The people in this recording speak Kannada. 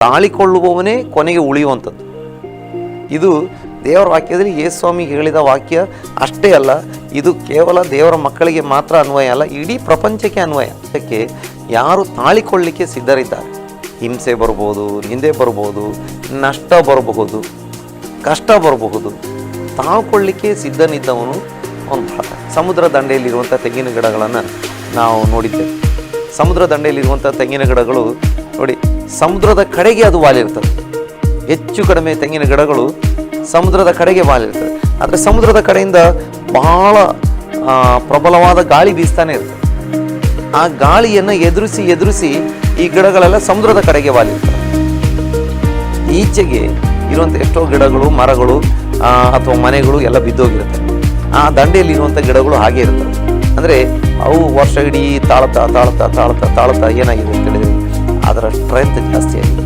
ತಾಳಿಕೊಳ್ಳುವವನೇ ಕೊನೆಗೆ ಉಳಿಯುವಂಥದ್ದು. ಇದು ದೇವರ ವಾಕ್ಯದಲ್ಲಿ ಯೇಸುಸ್ವಾಮಿ ಹೇಳಿದ ವಾಕ್ಯ ಅಷ್ಟೇ ಅಲ್ಲ, ಇದು ಕೇವಲ ದೇವರ ಮಕ್ಕಳಿಗೆ ಮಾತ್ರ ಅನ್ವಯ ಅಲ್ಲ, ಇಡೀ ಪ್ರಪಂಚಕ್ಕೆ ಅನ್ವಯ. ಅದಕ್ಕೆ ಯಾರು ತಾಳಿಕೊಳ್ಳಲಿಕ್ಕೆ ಸಿದ್ಧರಿದ್ದಾರೆ, ಹಿಂಸೆ ಬರ್ಬೋದು, ನಿಂದೆ ಬರ್ಬೋದು, ನಷ್ಟ ಬರಬಹುದು, ಕಷ್ಟ ಬರಬಹುದು, ತಾಳ್ಕೊಳ್ಳಿಕ್ಕೆ ಸಿದ್ಧನಿದ್ದವನು ಅವನು ಬಹಳ. ಸಮುದ್ರ ದಂಡೆಯಲ್ಲಿರುವಂಥ ತೆಂಗಿನ ಗಿಡಗಳನ್ನು ನಾವು ನೋಡಿದ್ದೇವೆ. ಸಮುದ್ರ ದಂಡೆಯಲ್ಲಿರುವಂಥ ತೆಂಗಿನ ಗಿಡಗಳು ನೋಡಿ, ಸಮುದ್ರದ ಕಡೆಗೆ ಅದು ವಾಲಿರ್ತದೆ. ಹೆಚ್ಚು ಕಡಿಮೆ ತೆಂಗಿನ ಗಿಡಗಳು ಸಮುದ್ರದ ಕಡೆಗೆ ವಾಲಿರ್ತದೆ. ಆದರೆ ಸಮುದ್ರದ ಕಡೆಯಿಂದ ಬಹಳ ಪ್ರಬಲವಾದ ಗಾಳಿ ಬೀಸ್ತಾನೆ ಇರ್ತದೆ. ಆ ಗಾಳಿಯನ್ನು ಎದುರಿಸಿ ಈ ಗಿಡಗಳೆಲ್ಲ ಸಮುದ್ರದ ಕಡೆಗೆ ವಾಲಿರ್ತವೆ. ಈಚೆಗೆ ಇರುವಂಥ ಎಷ್ಟೋ ಗಿಡಗಳು, ಮರಗಳು ಅಥವಾ ಮನೆಗಳು ಎಲ್ಲ ಬಿದ್ದೋಗಿರುತ್ತೆ. ಆ ದಂಡೆಯಲ್ಲಿರುವಂಥ ಗಿಡಗಳು ಹಾಗೆ ಇರ್ತವೆ. ಅಂದರೆ ಅವು ವರ್ಷ ಇಡೀ ತಾಳ್ತಾ ಏನಾಗಿದೆ ಅಂತ ಹೇಳಿದ್ರೆ ಅದರ ಸ್ಟ್ರೆಂತ್ ಜಾಸ್ತಿ ಆಗಿದೆ.